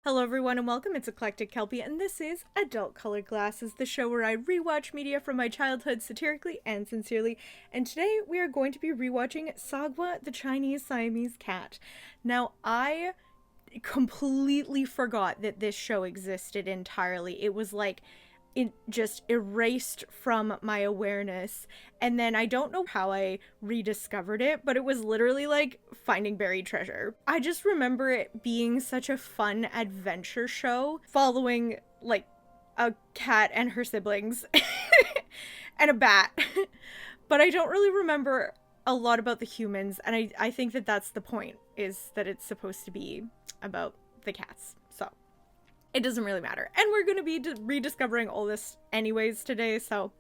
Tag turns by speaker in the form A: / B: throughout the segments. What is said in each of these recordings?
A: Hello everyone and welcome, it's Eclectic Kelpie and this is Adult Colored Glasses, the show where I rewatch media from my childhood satirically and sincerely, and today we are going to be rewatching Sagwa, the Chinese Siamese cat. Now, I completely forgot that this show existed entirely. It was like, it just erased from my awareness, and then I don't know how I rediscovered it, but it was literally like finding buried treasure. I just remember it being such a fun adventure show following like a cat and her siblings and a bat, but I don't really remember a lot about the humans, and I think that that's the point, is that it's supposed to be about the cats. So it doesn't really matter. And we're going to be rediscovering all this anyways today, so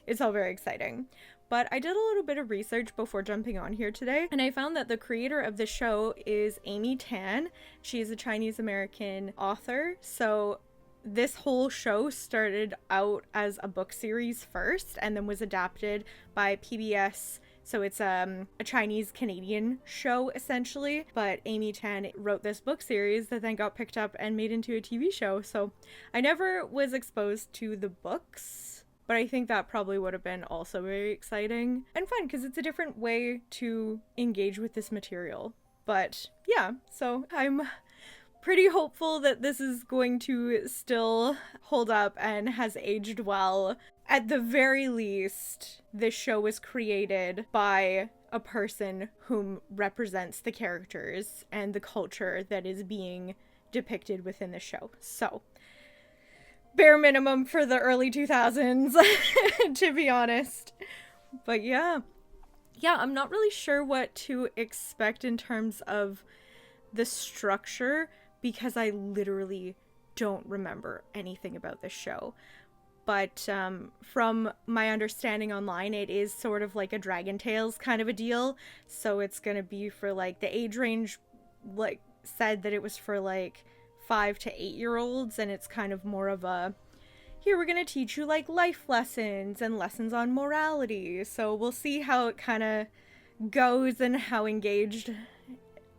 A: it's all very exciting. But I did a little bit of research before jumping on here today, and I found that the creator of the show is Amy Tan. She is a Chinese American author, so this whole show started out as a book series first, and then was adapted by PBS. So it's a Chinese-Canadian show, essentially. But Amy Tan wrote this book series that then got picked up and made into a TV show. So I never was exposed to the books, but I think that probably would have been also very exciting and fun, because it's a different way to engage with this material. But yeah, so I'm pretty hopeful that this is going to still hold up and has aged well. At the very least, this show was created by a person whom represents the characters and the culture that is being depicted within the show. So, bare minimum for the early 2000s, to be honest. But yeah, I'm not really sure what to expect in terms of the structure, because I literally don't remember anything about this show. But from my understanding online, it is sort of like a Dragon Tales kind of a deal. So it's going to be for like the age range, like said that it was for like 5 to 8-year-olds. And it's kind of more of a, here, we're going to teach you like life lessons and lessons on morality. So we'll see how it kind of goes and how engaged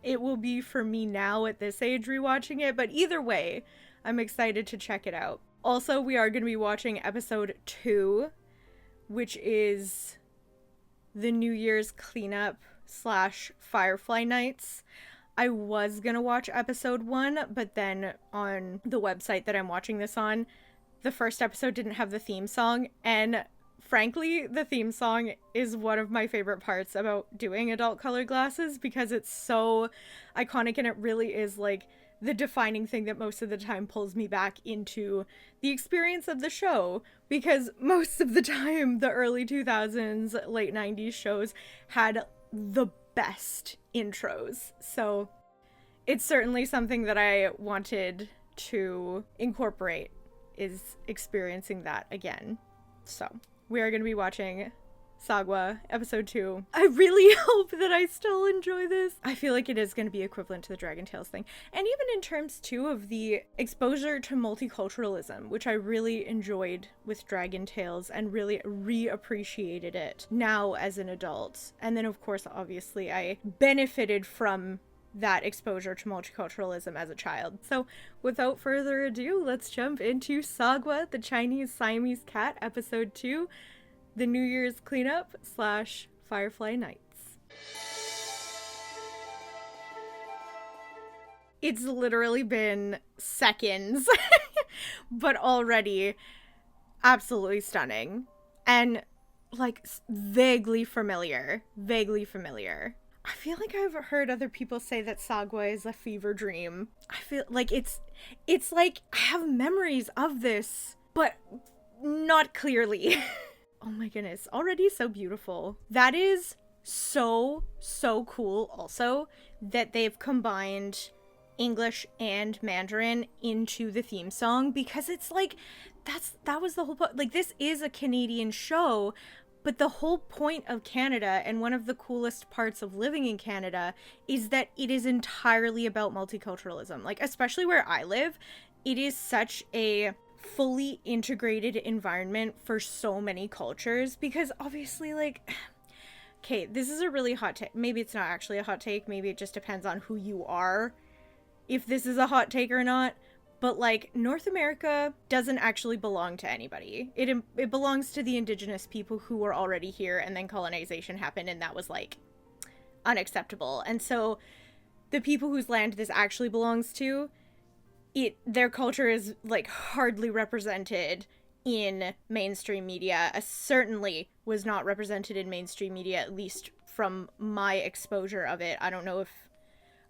A: it will be for me now at this age rewatching it. But either way, I'm excited to check it out. Also, we are going to be watching episode 2, which is the New Year's cleanup / Firefly Nights. I was going to watch episode 1, but then on the website that I'm watching this on, the first episode didn't have the theme song, and frankly, the theme song is one of my favorite parts about doing Adult Colored Glasses, because it's so iconic and it really is like the defining thing that most of the time pulls me back into the experience of the show, because most of the time the early 2000s, late 90s shows had the best intros. So it's certainly something that I wanted to incorporate, is experiencing that again. So we are going to be watching Sagwa, episode 2. I really hope that I still enjoy this. I feel like it is going to be equivalent to the Dragon Tales thing. And even in terms, too, of the exposure to multiculturalism, which I really enjoyed with Dragon Tales and really reappreciated it now as an adult. And then, of course, obviously, I benefited from that exposure to multiculturalism as a child. So, without further ado, let's jump into Sagwa, the Chinese Siamese cat, episode 2. The New Year's cleanup / Firefly Nights. It's literally been seconds, but already absolutely stunning. And like vaguely familiar. I feel like I've heard other people say that Sagwa is a fever dream. I feel like it's like I have memories of this, but not clearly. Oh my goodness, already so beautiful. That is so cool also that they've combined English and Mandarin into the theme song, because it's like that was the whole point. Like, this is a Canadian show, but the whole point of Canada, and one of the coolest parts of living in Canada, is that it is entirely about multiculturalism. Like, especially where I live, it is such a fully integrated environment for so many cultures, because obviously, like, okay, this is a really hot take. Maybe it's not actually a hot take. Maybe it just depends on who you are, if this is a hot take or not. But like North America doesn't actually belong to anybody. It belongs to the indigenous people who were already here, and then colonization happened, and that was like unacceptable. And so the people whose land this actually belongs to, their culture is like hardly represented in mainstream media. Certainly was not represented in mainstream media, at least from my exposure of it. I don't know if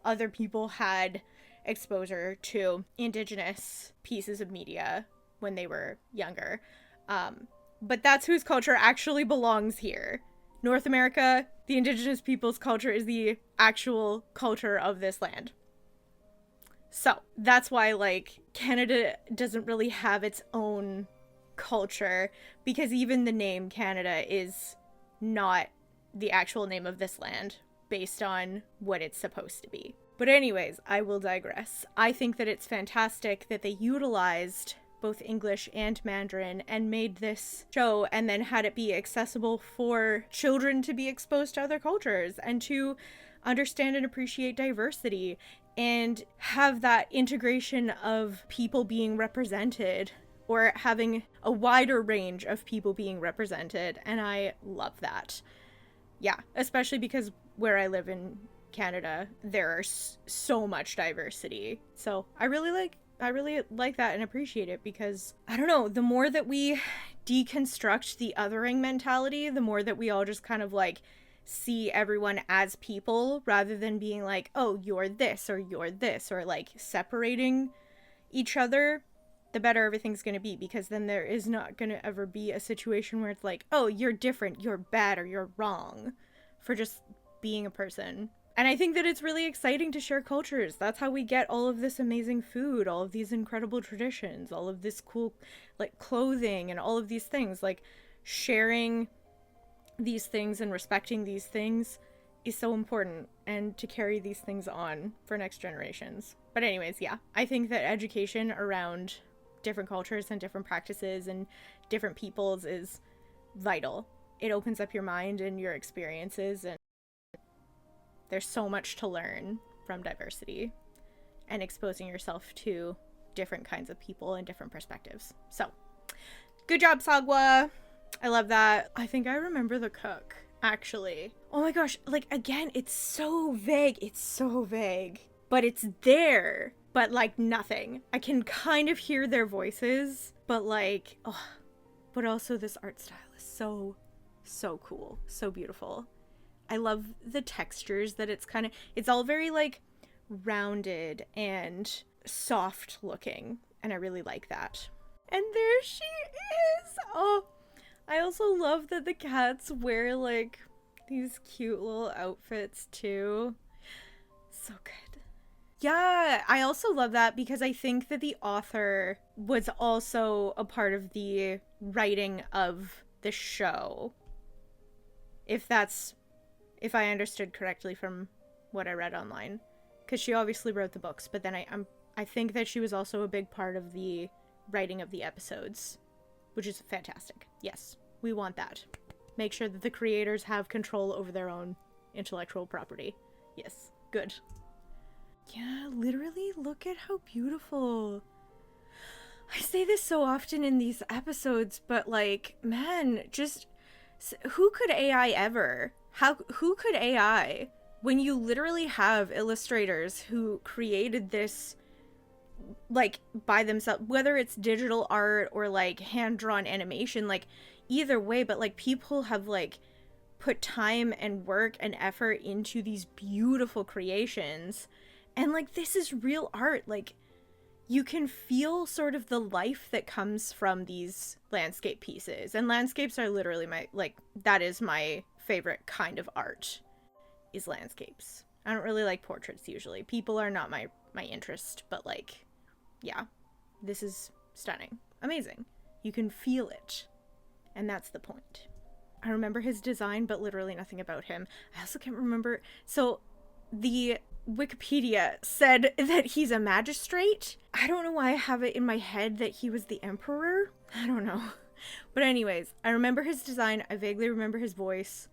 A: other people had exposure to indigenous pieces of media when they were younger. But that's whose culture actually belongs here. North America, the indigenous people's culture is the actual culture of this land. So that's why like Canada doesn't really have its own culture, because even the name Canada is not the actual name of this land based on what it's supposed to be. But anyways, I will digress. I think that it's fantastic that they utilized both English and Mandarin and made this show and then had it be accessible for children to be exposed to other cultures and to understand and appreciate diversity and have that integration of people being represented, or having a wider range of people being represented. And I love that. Yeah, especially because where I live in Canada, there's so much diversity. So I really like that and appreciate it, because I don't know, the more that we deconstruct the othering mentality, the more that we all just kind of like see everyone as people rather than being like, oh, you're this or like separating each other, the better everything's going to be, because then there is not going to ever be a situation where it's like, oh, you're different, you're bad, or you're wrong for just being a person. And I think that it's really exciting to share cultures. That's how we get all of this amazing food, all of these incredible traditions, all of this cool like clothing and all of these things. Like sharing these things and respecting these things is so important, and to carry these things on for next generations. But anyways, yeah, I think that education around different cultures and different practices and different peoples is vital. It opens up your mind and your experiences, and there's so much to learn from diversity and exposing yourself to different kinds of people and different perspectives. So, good job, Sagwa. I love that. I think I remember the cook, actually. Oh my gosh, like, again, it's so vague. It's so vague. But it's there. But, like, nothing. I can kind of hear their voices. But, like, oh. But also this art style is so cool. So beautiful. I love the textures that it's all very, like, rounded and soft looking. And I really like that. And there she is! Oh, I also love that the cats wear, like, these cute little outfits, too. So good. Yeah, I also love that because I think that the author was also a part of the writing of the show. If I understood correctly from what I read online. Because she obviously wrote the books, but then I think that she was also a big part of the writing of the episodes, which is fantastic. Yes, we want that. Make sure that the creators have control over their own intellectual property. Yes, good. Yeah, literally, look at how beautiful. I say this so often in these episodes, but like, man, just who could AI ever? Who could AI when you literally have illustrators who created this like by themselves, whether it's digital art or like hand-drawn animation, like either way, but like people have like put time and work and effort into these beautiful creations, and like this is real art. Like you can feel sort of the life that comes from these landscape pieces, and landscapes are literally that is my favorite kind of art, is landscapes. I don't really like portraits usually. People are not my interest, but like, yeah, this is stunning. Amazing. You can feel it. And that's the point. I remember his design, but literally nothing about him. I also can't remember. So the Wikipedia said that he's a magistrate. I don't know why I have it in my head that he was the emperor. I don't know. But anyways, I remember his design. I vaguely remember his voice.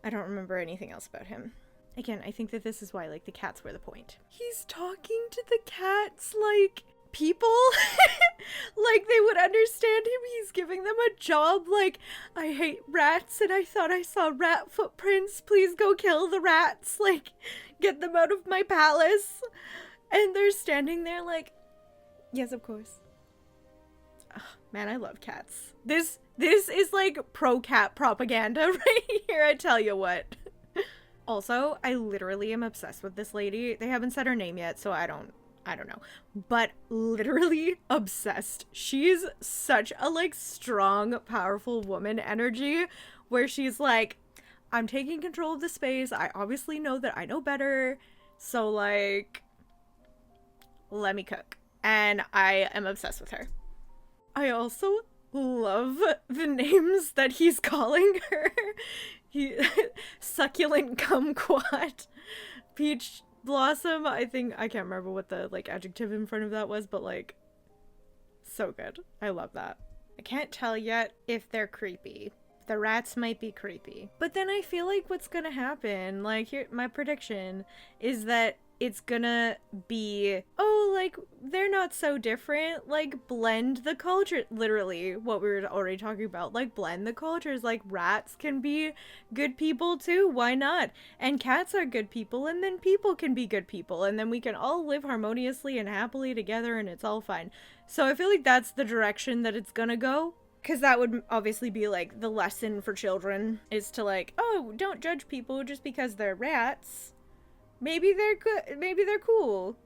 A: I don't remember anything else about him. Again, I think that this is why, like, the cats were the point. He's talking to the cats, like, people like they would understand him. He's giving them a job. Like, I hate rats and I thought I saw rat footprints. Please go kill the rats. Like, get them out of my palace. And they're standing there like, yes, of course. Oh, man, I love cats. This is like pro-cat propaganda right here, I tell you what. Also, I literally am obsessed with this lady. They haven't said her name yet, so I don't know. But literally obsessed. She's such a like strong, powerful woman energy where she's like, I'm taking control of the space. I obviously know that I know better. So like, let me cook. And I am obsessed with her. I also love the names that he's calling her. Succulent kumquat, peach blossom. I can't remember what the like adjective in front of that was, but like, so good. I love that. I can't tell yet if they're creepy. The rats might be creepy, but then I feel like what's gonna happen, like, here, my prediction is that it's gonna be, oh, like, they're not so different, like, blend the culture, literally what we were already talking about, like, blend the cultures, like, rats can be good people too, why not? And cats are good people, and then people can be good people, and then we can all live harmoniously and happily together, and it's all fine. So I feel like that's the direction that it's gonna go. Because that would obviously be, like, the lesson for children, is to, like, oh, don't judge people just because they're rats. Maybe they're good, maybe they're cool.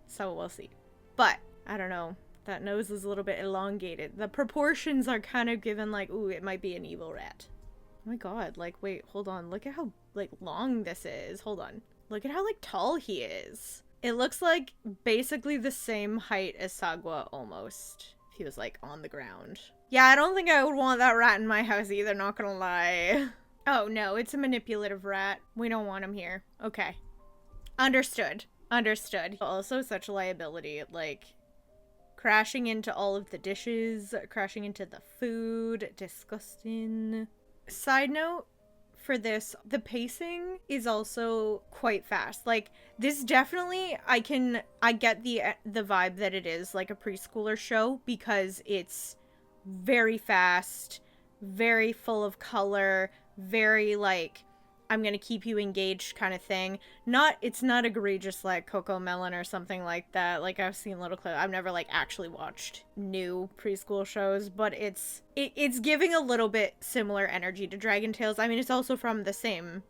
A: So we'll see. But, I don't know. That nose is a little bit elongated. The proportions are kind of given, like, ooh, it might be an evil rat. Oh my god, like, wait, hold on. Look at how, like, long this is. Hold on. Look at how, like, tall he is. It looks like basically the same height as Sagwa, almost. If he was, like, on the ground. Yeah, I don't think I would want that rat in my house either, not gonna lie. Oh, no, it's a manipulative rat. We don't want him here. Okay. Understood. Understood. Also such a liability, like, crashing into all of the dishes, crashing into the food, disgusting. Side note, for this, the pacing is also quite fast. Like, this definitely, I get the vibe that it is like a preschooler show because it's very fast, very full of color, very like, I'm gonna keep you engaged kind of thing. It's not egregious like Coco Melon or something like that. Like, I've seen little clips. I've never like actually watched new preschool shows, but it's giving a little bit similar energy to Dragon Tales. I mean, it's also from the same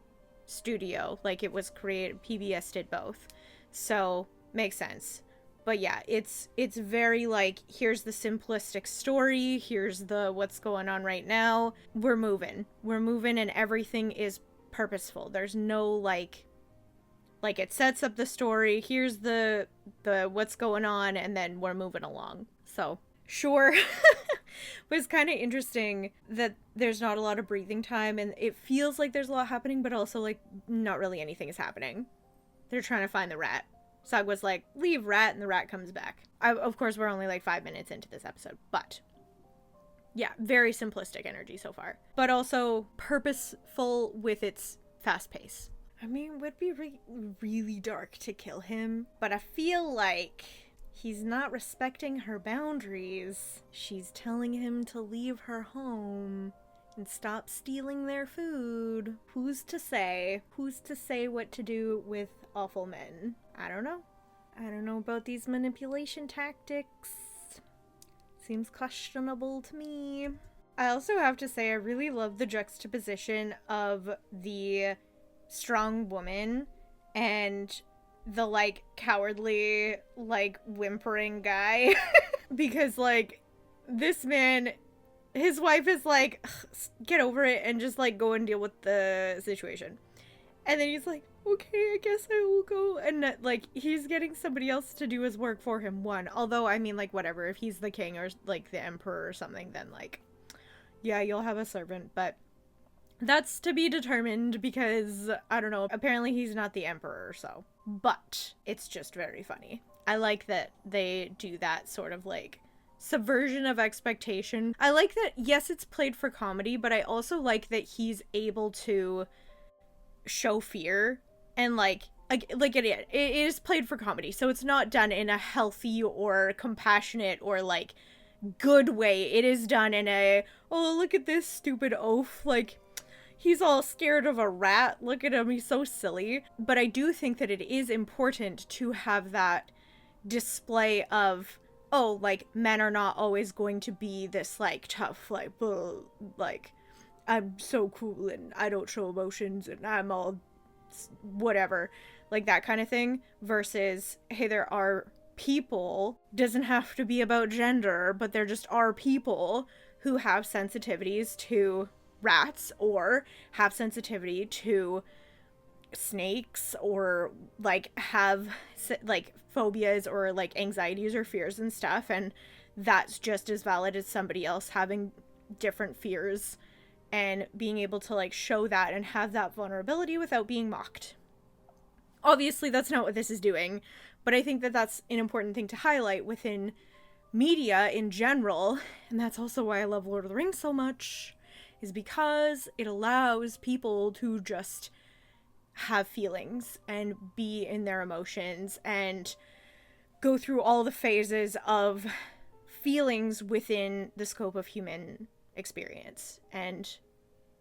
A: studio. Like, it was created, PBS did both. So, makes sense. But yeah, it's very like, here's the simplistic story, here's the what's going on right now. We're moving and everything is purposeful. There's no like it sets up the story, here's the what's going on, and then we're moving along. So sure. But it's kind of interesting that there's not a lot of breathing time, and it feels like there's a lot happening, but also like not really anything is happening. They're trying to find the rat. Sagwa's like, leave rat, and the rat comes back. Of course, we're only like 5 minutes into this episode, but yeah, very simplistic energy so far, but also purposeful with its fast pace. I mean, it would be really dark to kill him, but I feel like he's not respecting her boundaries. She's telling him to leave her home and stop stealing their food. Who's to say? Who's to say what to do with awful men? I don't know. I don't know about these manipulation tactics. Seems questionable to me. I also have to say I really love the juxtaposition of the strong woman and the, like, cowardly, like, whimpering guy. Because, like, this man, his wife is like, get over it and just, like, go and deal with the situation. And then he's like, okay, I guess I will go. And, like, he's getting somebody else to do his work for him, one. Although, I mean, like, whatever. If he's the king or, like, the emperor or something, then, like, yeah, you'll have a servant. But that's to be determined because, I don't know, apparently he's not the emperor, so. But it's just very funny. I like that they do that sort of, like, subversion of expectation. I like that, yes, it's played for comedy, but I also like that he's able to show fear and, like, like it is played for comedy, so it's not done in a healthy or compassionate or like good way. It is done in a, oh, look at this stupid oaf, like he's all scared of a rat, look at him, he's so silly. But I do think that it is important to have that display of, oh, like men are not always going to be this like tough, like like I'm so cool and I don't show emotions and I'm all whatever, like that kind of thing, versus, hey, there are people, doesn't have to be about gender, but there just are people who have sensitivities to rats or have sensitivity to snakes or like have like phobias or like anxieties or fears and stuff, and that's just as valid as somebody else having different fears, and being able to like show that and have that vulnerability without being mocked. Obviously that's not what this is doing, but I think that that's an important thing to highlight within media in general, and that's also why I love Lord of the Rings so much, is because it allows people to just have feelings and be in their emotions and go through all the phases of feelings within the scope of human experience and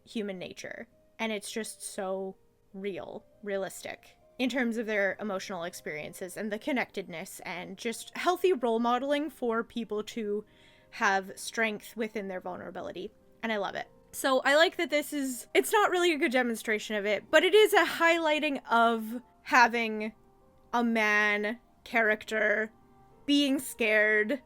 A: human nature. And it's just so realistic in terms of their emotional experiences and the connectedness and just healthy role modeling for people to have strength within their vulnerability. And I love it. So I like that it's not really a good demonstration of it, but it is a highlighting of having a man character being scared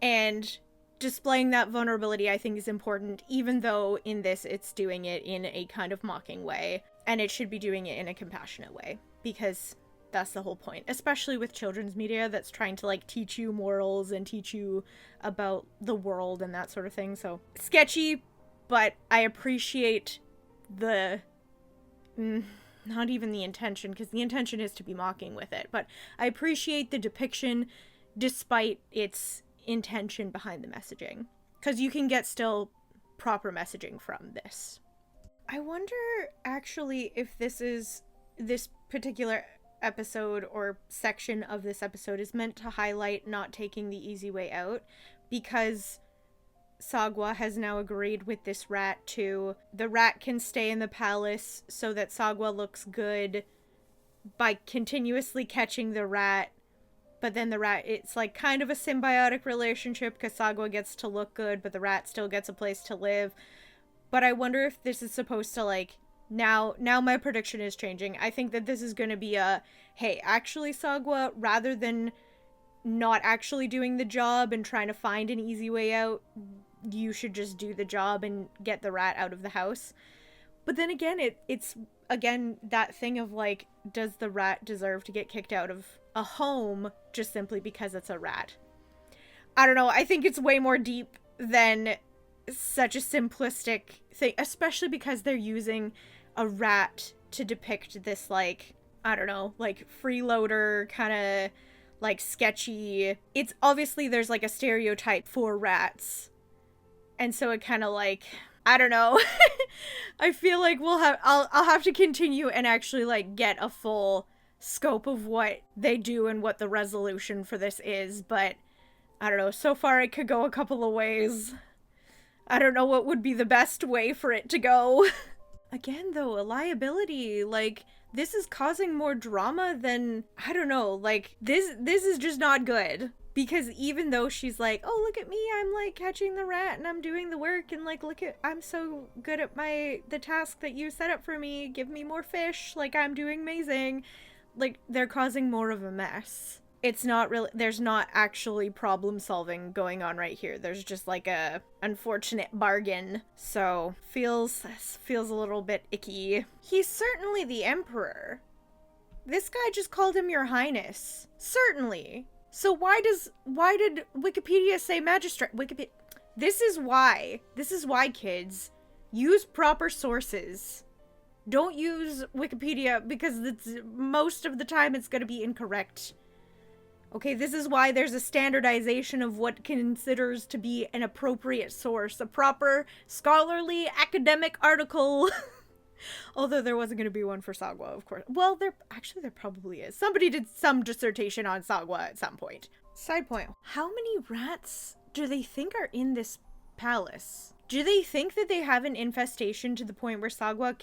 A: and displaying that vulnerability. I think is important, even though in this it's doing it in a kind of mocking way, and it should be doing it in a compassionate way, because that's the whole point, especially with children's media that's trying to like teach you morals and teach you about the world and that sort of thing. So sketchy, but I appreciate the not even the intention, because the intention is to be mocking with it, but I appreciate the depiction despite its intention behind the messaging, because you can get still proper messaging from this. I wonder actually if this particular episode or section of this episode is meant to highlight not taking the easy way out, because Sagwa has now agreed with this rat to, the rat can stay in the palace so that Sagwa looks good by continuously catching the rat, but then the rat, it's like kind of a symbiotic relationship because Sagwa gets to look good, but the rat still gets a place to live. But I wonder if this is supposed to like, now my prediction is changing. I think that this is going to be a, hey, actually Sagwa, rather than not actually doing the job and trying to find an easy way out, you should just do the job and get the rat out of the house. But then again, it's again that thing of like, does the rat deserve to get kicked out of a home just simply because it's a rat? I don't know. I think it's way more deep than such a simplistic thing, especially because they're using a rat to depict this like, I don't know, like freeloader kind of like sketchy. It's obviously there's like a stereotype for rats, and so it kind of like, I don't know. I feel like I'll have to continue and actually like get a full scope of what they do and what the resolution for this is, but I don't know. So far it could go a couple of ways. I don't know what would be the best way for it to go. Again, though, a liability, like, this is causing more drama than, I don't know, like, this is just not good. Because even though she's like, oh, look at me, I'm, like, catching the rat and I'm doing the work and, like, look at, I'm so good at the task that you set up for me, give me more fish, like, I'm doing amazing. Like, they're causing more of a mess. It's not really, there's not actually problem solving going on right here. There's just like a unfortunate bargain. So feels a little bit icky. He's certainly the emperor. This guy just called him your highness. Certainly. So why did Wikipedia say magistrate? This is why, kids, use proper sources. Don't use Wikipedia because most of the time it's going to be incorrect. Okay, this is why there's a standardization of what considers to be an appropriate source, a proper scholarly academic article. Although there wasn't going to be one for Sagwa, of course. Well, there probably is. Somebody did some dissertation on Sagwa at some point. Side point. How many rats do they think are in this palace? Do they think that they have an infestation to the point where Sagwa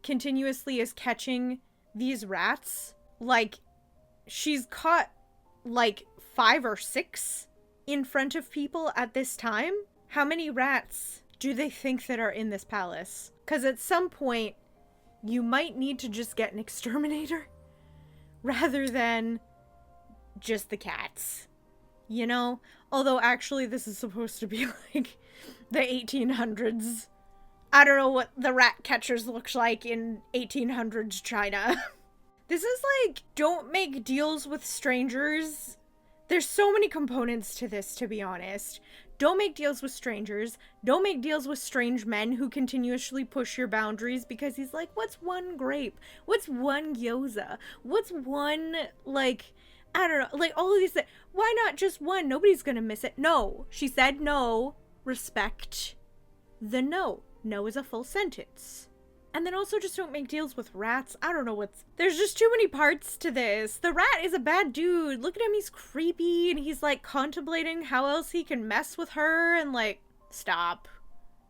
A: continuously is catching these rats? Like, she's caught, like, 5 or 6 in front of people at this time? How many rats do they think that are in this palace? Because at some point, you might need to just get an exterminator rather than just the cats. You know? Although actually this is supposed to be like the 1800s. I don't know what the rat catchers looked like in 1800s China. This is like, don't make deals with strangers. There's so many components to this, to be honest. Don't make deals with strangers. Don't make deals with strange men who continuously push your boundaries because he's like, what's one grape? What's one gyoza? What's one, like, I don't know, like all of these things. Why not just one? Nobody's gonna miss it. No. She said no. Respect the no. No is a full sentence. And then also just don't make deals with rats. I don't know what's... There's just too many parts to this. The rat is a bad dude. Look at him, he's creepy, and he's, like, contemplating how else he can mess with her, and, like, stop.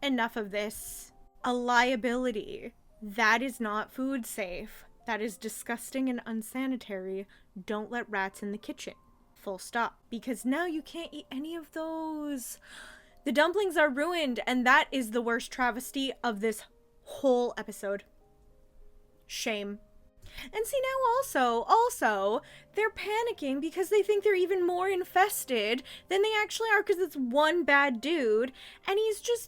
A: Enough of this. A liability. That is not food safe. That is disgusting and unsanitary. Don't let rats in the kitchen. Full stop. Because now you can't eat any of those. The dumplings are ruined, and that is the worst travesty of this whole episode. Shame. And see, now also they're panicking because they think they're even more infested than they actually are because it's one bad dude, and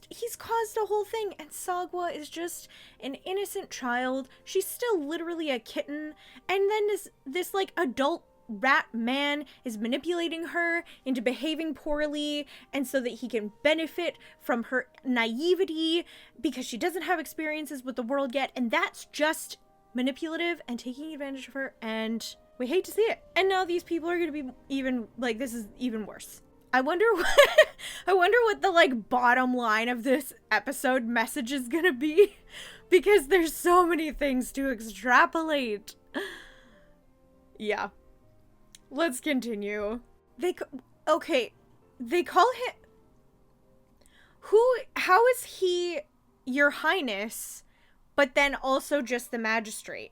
A: he's caused a whole thing, and Sagwa is just an innocent child. She's still literally a kitten, and then this like adult rat man is manipulating her into behaving poorly, and so that he can benefit from her naivety because she doesn't have experiences with the world yet, and that's just manipulative and taking advantage of her, and we hate to see it. And now these people are gonna be even, like, this is even worse. I wonder what the, like, bottom line of this episode message is gonna be, because there's so many things to extrapolate. Yeah. Let's continue. They call him... How is he Your Highness, but then also just the magistrate?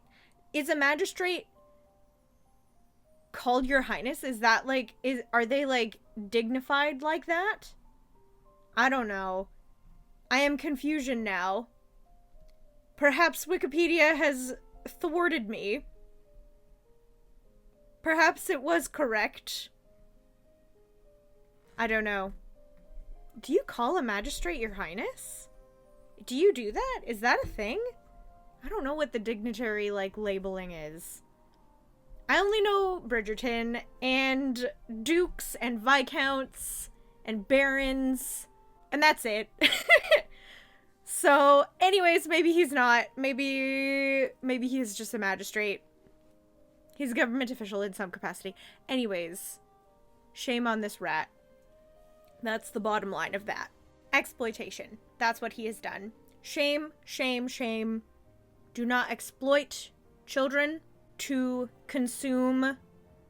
A: Is a magistrate called Your Highness? Is that, like, are they, like, dignified like that? I don't know. I am confusion now. Perhaps Wikipedia has thwarted me. Perhaps it was correct. I don't know. Do you call a magistrate Your Highness? Do you do that? Is that a thing? I don't know what the dignitary, like, labeling is. I only know Bridgerton, and dukes, and viscounts, and barons, and that's it. So, anyways, maybe he's not. Maybe he's just a magistrate. He's a government official in some capacity. Anyways, shame on this rat. That's the bottom line of that. Exploitation. That's what he has done. Shame, shame, shame. Do not exploit children to consume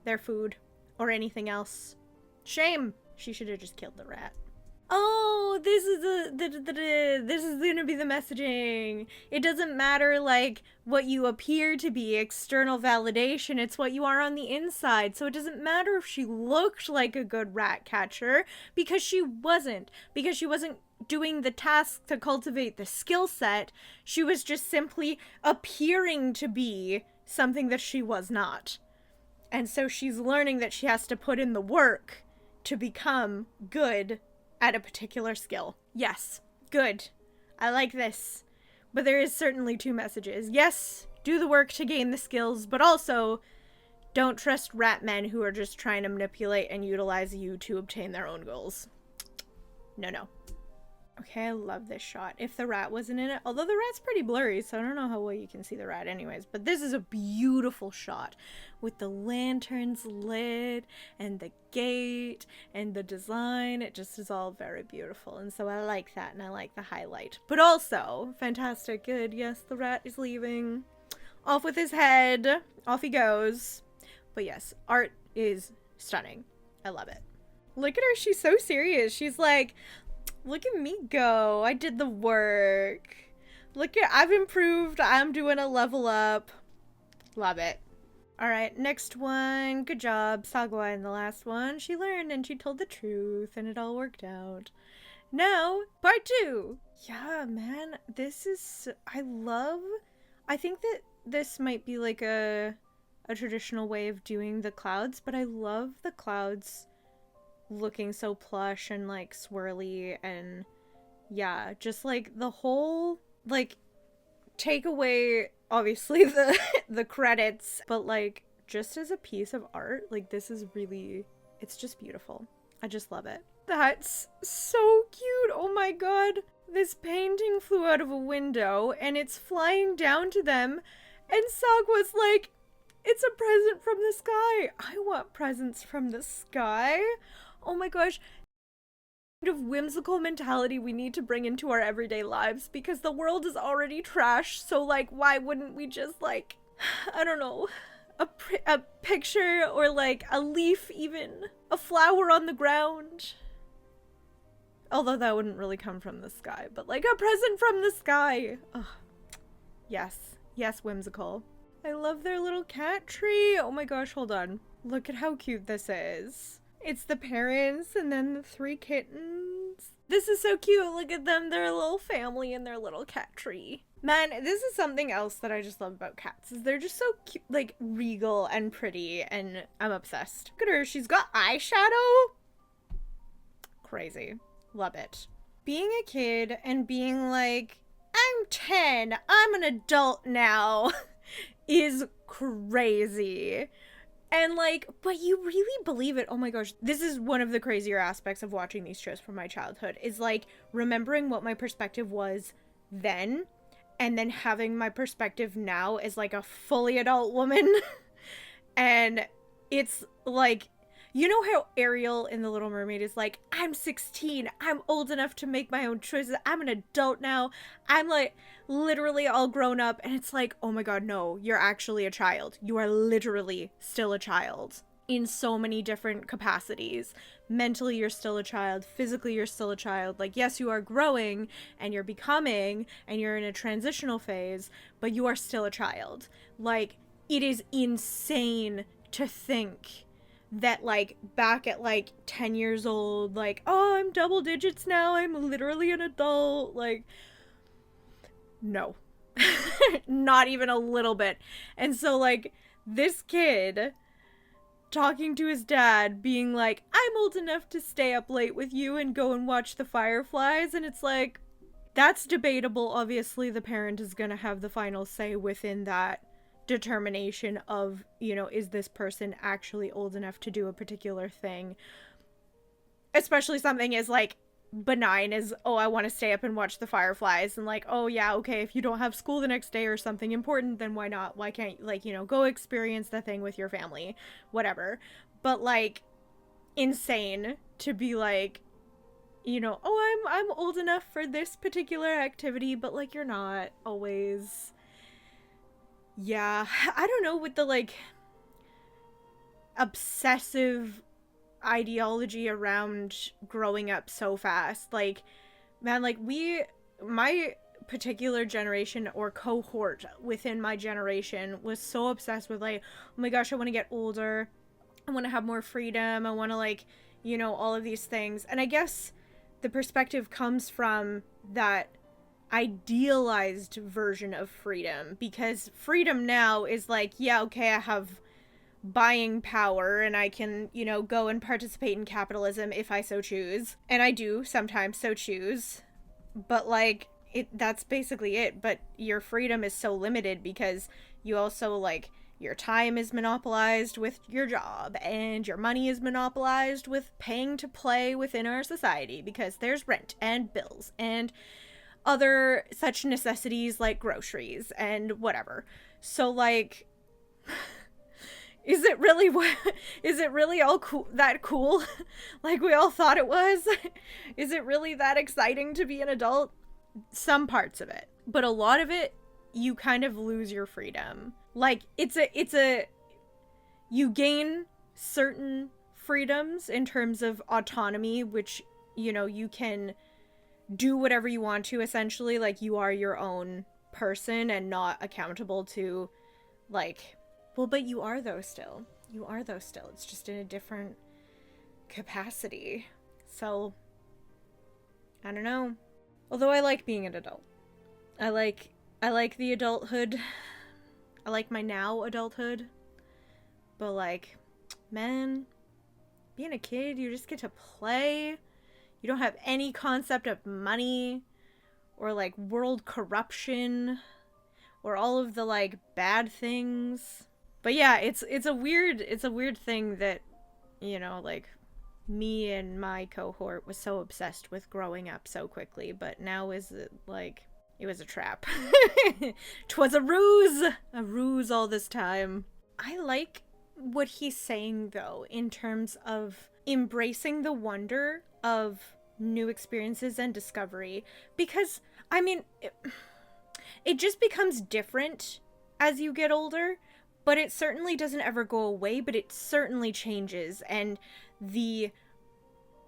A: their food or anything else. Shame. She should have just killed the rat. Oh, this is this is gonna be the messaging. It doesn't matter, like, what you appear to be, external validation. It's what you are on the inside. So it doesn't matter if she looked like a good rat catcher, because she wasn't. Because she wasn't doing the task to cultivate the skill set. She was just simply appearing to be something that she was not. And so she's learning that she has to put in the work to become good at a particular skill. Yes, good. I like this. But there is certainly two messages. Yes, do the work to gain the skills, but also don't trust rat men who are just trying to manipulate and utilize you to obtain their own goals. No, no. Okay, I love this shot. If the rat wasn't in it, although the rat's pretty blurry, so I don't know how well you can see the rat anyways, but this is a beautiful shot with the lanterns lit and the gate and the design. It just is all very beautiful, and so I like that, and I like the highlight. But also, fantastic, good, yes, the rat is leaving. Off with his head. Off he goes. But yes, art is stunning. I love it. Look at her, she's so serious. She's like, look at me go. I did the work. Look at, I've improved. I'm doing a level up. Love it. All right, next one. Good job, Sagwa in the last one. She learned and she told the truth and it all worked out. Now, part 2. Yeah, man, this is, I think that this might be like a traditional way of doing the clouds, but I love the clouds looking so plush and like swirly, and yeah, just like the whole, like, take away obviously the credits, but like just as a piece of art, like this is really, it's just beautiful. I just love it. That's so cute. Oh my god. This painting flew out of a window and it's flying down to them, and Sagwa's like, it's a present from the sky. I want presents from the sky. Oh my gosh. Kind of whimsical mentality we need to bring into our everyday lives, because the world is already trash, so like why wouldn't we just, like, I don't know, a picture or like a leaf, even a flower on the ground, although that wouldn't really come from the sky, but like a present from the sky. Ugh. Yes, whimsical. I love their little cat tree. Oh my gosh, hold on, look at how cute this is. It's the parents and then the 3 kittens. This is so cute. Look at them, their little family and their little cat tree. Man, this is something else that I just love about cats, is they're just so cute, like regal and pretty, and I'm obsessed. Look at her, she's got eyeshadow. Crazy. Love it. Being a kid and being like, I'm 10, I'm an adult now, is crazy. And like, but you really believe it. Oh my gosh. This is one of the crazier aspects of watching these shows from my childhood, is like remembering what my perspective was then, and then having my perspective now as like a fully adult woman. And it's like, you know how Ariel in The Little Mermaid is like, I'm 16, I'm old enough to make my own choices, I'm an adult now, I'm like literally all grown up, and it's like, oh my god, no, you're actually a child. You are literally still a child in so many different capacities. Mentally, you're still a child. Physically, you're still a child. Like, yes, you are growing and you're becoming and you're in a transitional phase, but you are still a child. Like, it is insane to think that like back at like 10 years old, like, oh, I'm double digits now, I'm literally an adult. Like, no. Not even a little bit. And so like this kid talking to his dad being like, I'm old enough to stay up late with you and go and watch the Fireflies, and it's like, that's debatable. Obviously the parent is gonna have the final say within that determination of, you know, is this person actually old enough to do a particular thing, especially something as like benign as, oh, I want to stay up and watch the Fireflies, and like, oh yeah, okay, if you don't have school the next day or something important, then why not, why can't, like, you know, go experience the thing with your family, whatever. But like, insane to be like, you know, oh, I'm old enough for this particular activity, but like, you're not always. Yeah, I don't know, with the like obsessive ideology around growing up so fast, like, man, like my particular generation or cohort within my generation was so obsessed with like, oh my gosh, I want to get older, I want to have more freedom, I want to, like, you know, all of these things. And I guess the perspective comes from that idealized version of freedom, because freedom now is like, yeah, okay, I have buying power and I can, you know, go and participate in capitalism if I so choose, and I do sometimes so choose, but like, that's basically it. But your freedom is so limited because you also, like, your time is monopolized with your job, and your money is monopolized with paying to play within our society because there's rent and bills and other such necessities like groceries and whatever. So, like, is it really all that cool like we all thought it was? Is it really that exciting to be an adult? Some parts of it, but a lot of it, you kind of lose your freedom. Like, you gain certain freedoms in terms of autonomy, which, you know, you can do whatever you want to, essentially. Like, you are your own person and not accountable to, like, well, but you are though still. It's just in a different capacity. So, I don't know. Although I like being an adult. I like the adulthood. I like my now adulthood. But, like, man, being a kid, you just get to play. You don't have any concept of money or, like, world corruption or all of the, like, bad things. But yeah, it's a weird thing that, you know, like, me and my cohort was so obsessed with growing up so quickly, but now is it, like, it was a trap. 'Twas a ruse all this time. I like what he's saying, though, in terms of embracing the wonder of new experiences and discovery, because, I mean, it just becomes different as you get older, but it certainly doesn't ever go away, but it certainly changes, and the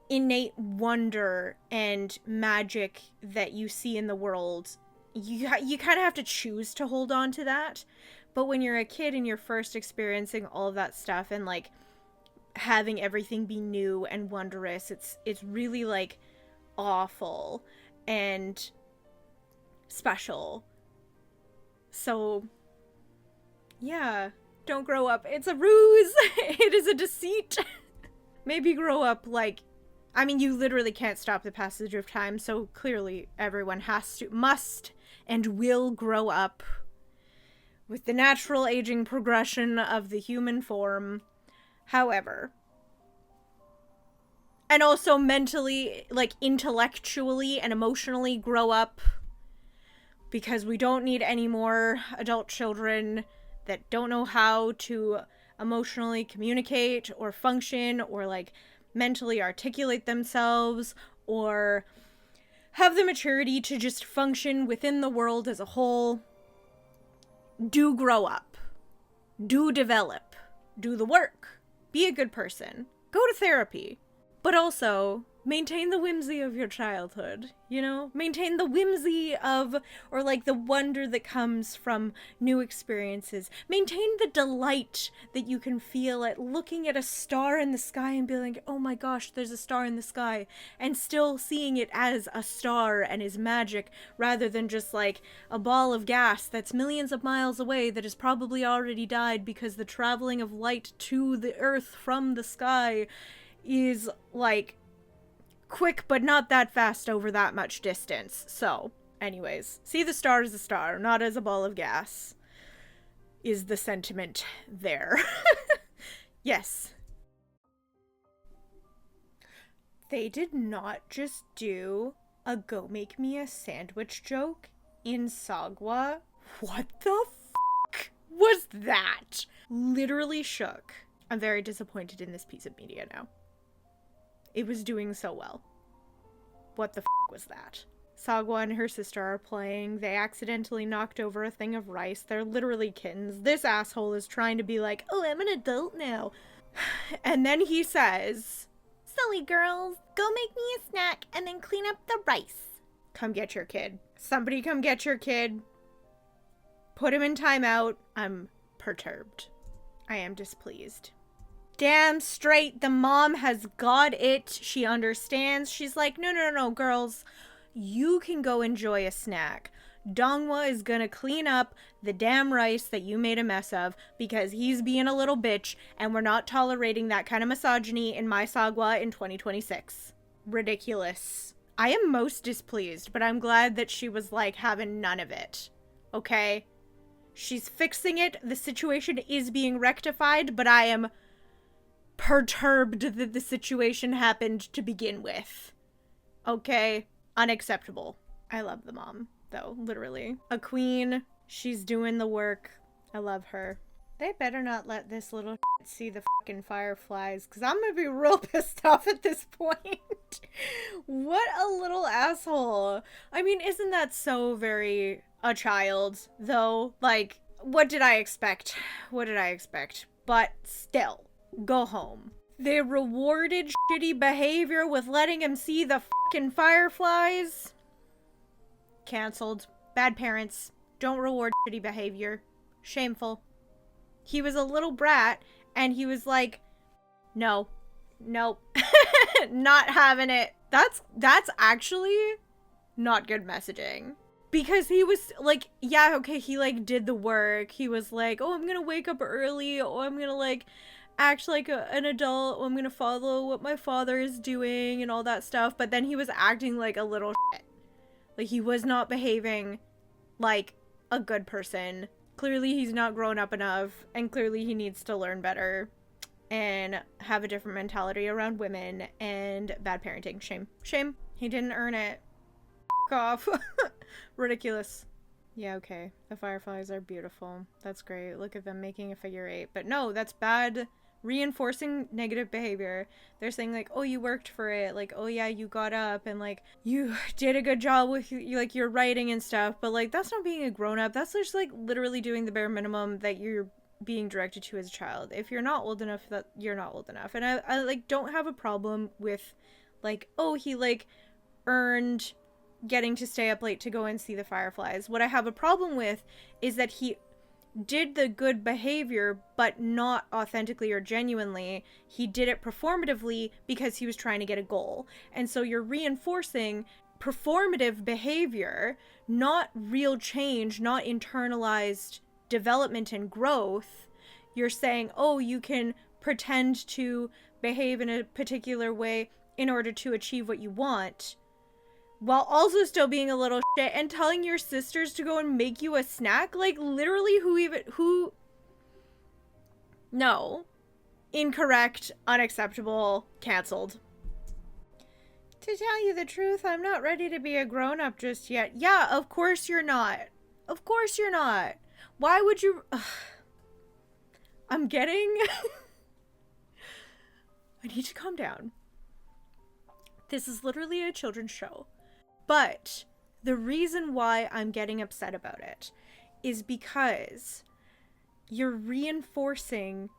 A: innate wonder and magic that you see in the world, you kind of have to choose to hold on to that. But when you're a kid and you're first experiencing all of that stuff and, like, having everything be new and wondrous, it's really, like, awful and special. So, yeah, don't grow up. It's a ruse. It is a deceit. Maybe grow up, like, I mean, you literally can't stop the passage of time, so clearly everyone must and will grow up with the natural aging progression of the human form. However, and also mentally, like, intellectually and emotionally grow up, because we don't need any more adult children that don't know how to emotionally communicate or function or, like, mentally articulate themselves or have the maturity to just function within the world as a whole. Do grow up. Do develop. Do the work. Be a good person. Go to therapy. But also, maintain the whimsy of your childhood, you know? Maintain the whimsy of, or, like, the wonder that comes from new experiences. Maintain the delight that you can feel at looking at a star in the sky and being like, oh my gosh, there's a star in the sky, and still seeing it as a star and is magic, rather than just, like, a ball of gas that's millions of miles away that has probably already died because the traveling of light to the earth from the sky is, like, quick but not that fast over that much distance. So, anyways, see the star as a star, not as a ball of gas, is the sentiment there. Yes. They did not just do a go make me a sandwich joke in Sagwa. What the fuck was that? Literally shook. I'm very disappointed in this piece of media now. It was doing so well. What the f*** was that? Sagwa and her sister are playing. They accidentally knocked over a thing of rice. They're literally kittens. This asshole is trying to be like, oh, I'm an adult now. And then he says, silly girls, go make me a snack and then clean up the rice. Come get your kid. Somebody come get your kid. Put him in timeout. I'm perturbed. I am displeased. Damn straight, the mom has got it. She understands. She's like, no, girls. You can go enjoy a snack. Dongwa is gonna clean up the damn rice that you made a mess of because he's being a little bitch, and we're not tolerating that kind of misogyny in my Sagwa in 2026. Ridiculous. I am most displeased, but I'm glad that she was, like, having none of it. Okay? She's fixing it. The situation is being rectified, but I am perturbed that the situation happened to begin with. Okay? Unacceptable. I love the mom, though, literally. A queen. She's doing the work. I love her. They better not let this little see the fucking fireflies, because I'm gonna be real pissed off at this point. What a little asshole. I mean, isn't that so very a child, though? Like, what did I expect? What did I expect? But still, go home. They rewarded shitty behavior with letting him see the fucking fireflies. Cancelled. Bad parents. Don't reward shitty behavior. Shameful. He was a little brat, and he was like, no, nope, not having it. That's actually not good messaging. Because he was like, yeah, okay, he like did the work. He was like, oh, I'm gonna wake up early. Oh, I'm gonna like act like an adult. Oh, I'm gonna follow what my father is doing and all that stuff. But then he was acting like a little shit. Like, he was not behaving like a good person. Clearly he's not grown up enough, and clearly he needs to learn better and have a different mentality around women and bad parenting. Shame. Shame. He didn't earn it. F off. Ridiculous. Yeah, okay. The fireflies are beautiful. That's great. Look at them making a figure eight. But no, that's bad. Reinforcing negative behavior. They're saying like, oh, you worked for it, like, oh yeah, you got up and like you did a good job with like your writing and stuff, but like that's not being a grown-up. That's just like literally doing the bare minimum that you're being directed to as a child. If you're not old enough, that you're not old enough. And I like don't have a problem with like, oh, he like earned getting to stay up late to go and see the fireflies. What I have a problem with is that he did the good behavior, but not authentically or genuinely. He did it performatively because he was trying to get a goal. And so you're reinforcing performative behavior, not real change, not internalized development and growth. You're saying, oh, you can pretend to behave in a particular way in order to achieve what you want, while also still being a little shit and telling your sisters to go and make you a snack? Like, literally, who? No. Incorrect, unacceptable, cancelled. To tell you the truth, I'm not ready to be a grown-up just yet. Yeah, of course you're not. Of course you're not. Why would you? Ugh. I'm getting... I need to calm down. This is literally a children's show. But the reason why I'm getting upset about it is because you're reinforcing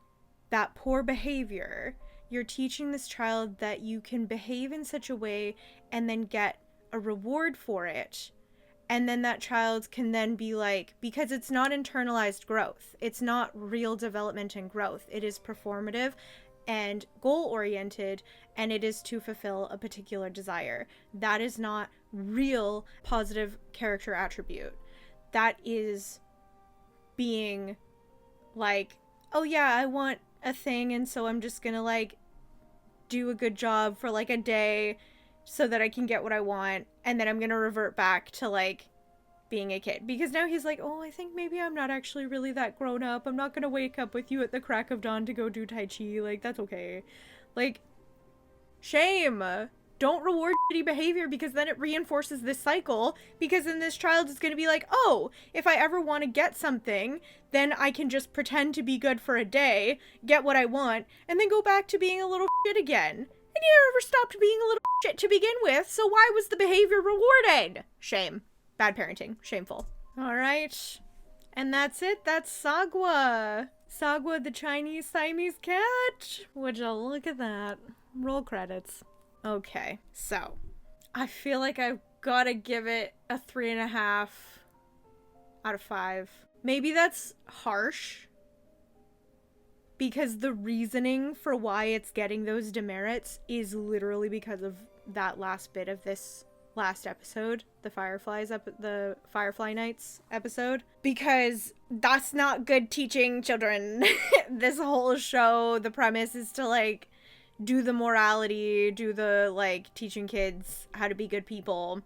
A: that poor behavior. You're teaching this child that you can behave in such a way and then get a reward for it. And then that child can then be like, because it's not internalized growth. It's not real development and growth. It is performative and goal-oriented, and it is to fulfill a particular desire. That is not real positive character attribute. That is being like, oh yeah, I want a thing, and so I'm just gonna like do a good job for like a day so that I can get what I want, and then I'm gonna revert back to like being a kid. Because now he's like, oh, I think maybe I'm not actually really that grown up. I'm not gonna wake up with you at the crack of dawn to go do Tai Chi. Like, that's okay. Like, shame. Don't reward shitty behavior, because then it reinforces this cycle, because then this child is gonna be like, oh, if I ever want to get something, then I can just pretend to be good for a day, get what I want, and then go back to being a little shit again. And you never stopped being a little shit to begin with, so why was the behavior rewarded? Shame. Bad parenting. Shameful. Alright. And that's it. That's Sagwa. Sagwa, the Chinese Siamese cat. Would you look at that? Roll credits. Okay. So, I feel like I've gotta give it a 3.5 out of 5. Maybe that's harsh, because the reasoning for why it's getting those demerits is literally because of that last bit of this last episode, the Firefly Nights episode, because that's not good teaching children. This whole show, the premise is to like do the morality, do the like teaching kids how to be good people,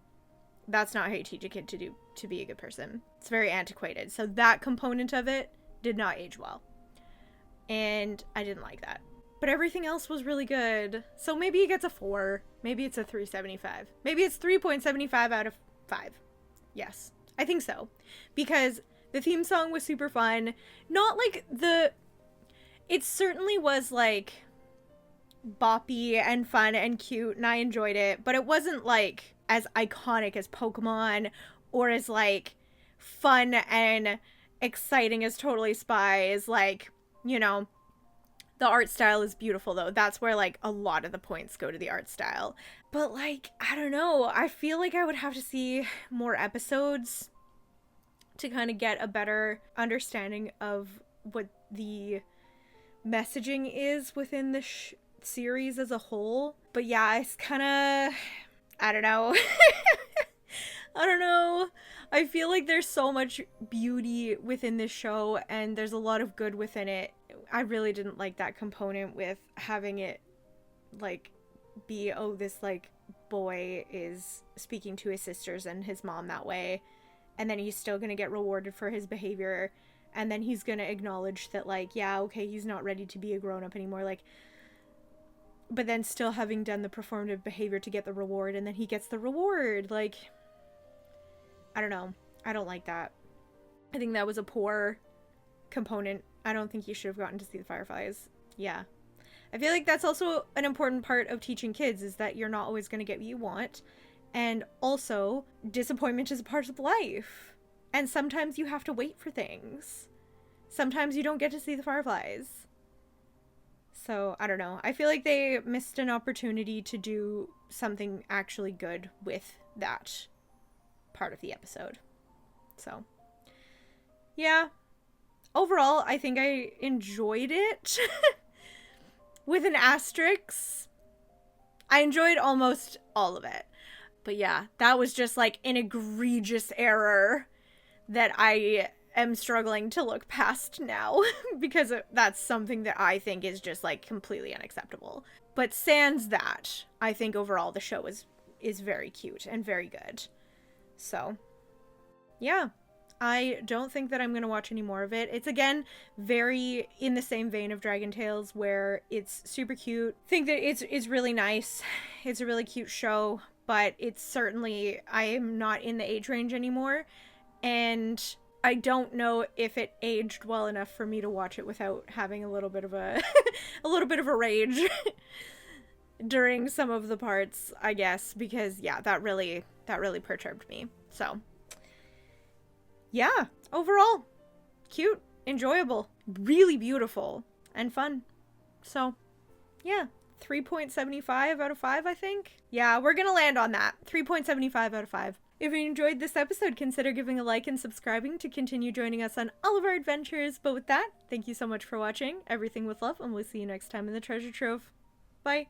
A: That's not how you teach a kid to be a good person. It's very antiquated. So that component of it did not age well. And I didn't like that. But everything else was really good. So maybe it gets a 4. Maybe it's a 3.75. Maybe it's 3.75 out of 5. Yes, I think so. Because the theme song was super fun. Not like it certainly was like boppy and fun and cute, and I enjoyed it. But it wasn't like as iconic as Pokemon or as like fun and exciting as Totally Spies. Like, you know, the art style is beautiful though. That's where like a lot of the points go to the art style. But like, I don't know. I feel like I would have to see more episodes to kind of get a better understanding of what the messaging is within the series as a whole. But yeah, it's kind of, I don't know. I don't know. I feel like there's so much beauty within this show and there's a lot of good within it. I really didn't like that component with having it like be, oh, this like boy is speaking to his sisters and his mom that way, and then he's still gonna get rewarded for his behavior, and then he's gonna acknowledge that like, yeah, okay, he's not ready to be a grown-up anymore, like, but then still having done the performative behavior to get the reward, and then he gets the reward. Like, I don't know. I don't like that. I think that was a poor component. I don't think you should have gotten to see the Fireflies. Yeah. I feel like that's also an important part of teaching kids, is that you're not always going to get what you want. And also, disappointment is a part of life. And sometimes you have to wait for things. Sometimes you don't get to see the Fireflies. So, I don't know. I feel like they missed an opportunity to do something actually good with that part of the episode. So, yeah. Overall, I think I enjoyed it. With an asterisk. I enjoyed almost all of it. But yeah, that was just like an egregious error that I am struggling to look past now. Because that's something that I think is just like completely unacceptable. But sans that, I think overall the show is very cute and very good. So, yeah. I don't think that I'm going to watch any more of it. It's, again, very in the same vein of Dragon Tales, where it's super cute. I think that it's really nice. It's a really cute show, but it's certainly, I am not in the age range anymore, and I don't know if it aged well enough for me to watch it without having a little bit of a a little bit of a rage during some of the parts, I guess, because yeah, that really perturbed me. So yeah, overall, cute, enjoyable, really beautiful, and fun. So, yeah, 3.75 out of 5, I think. Yeah, we're gonna land on that. 3.75 out of 5. If you enjoyed this episode, consider giving a like and subscribing to continue joining us on all of our adventures. But with that, thank you so much for watching. Everything with love, and we'll see you next time in the treasure trove. Bye!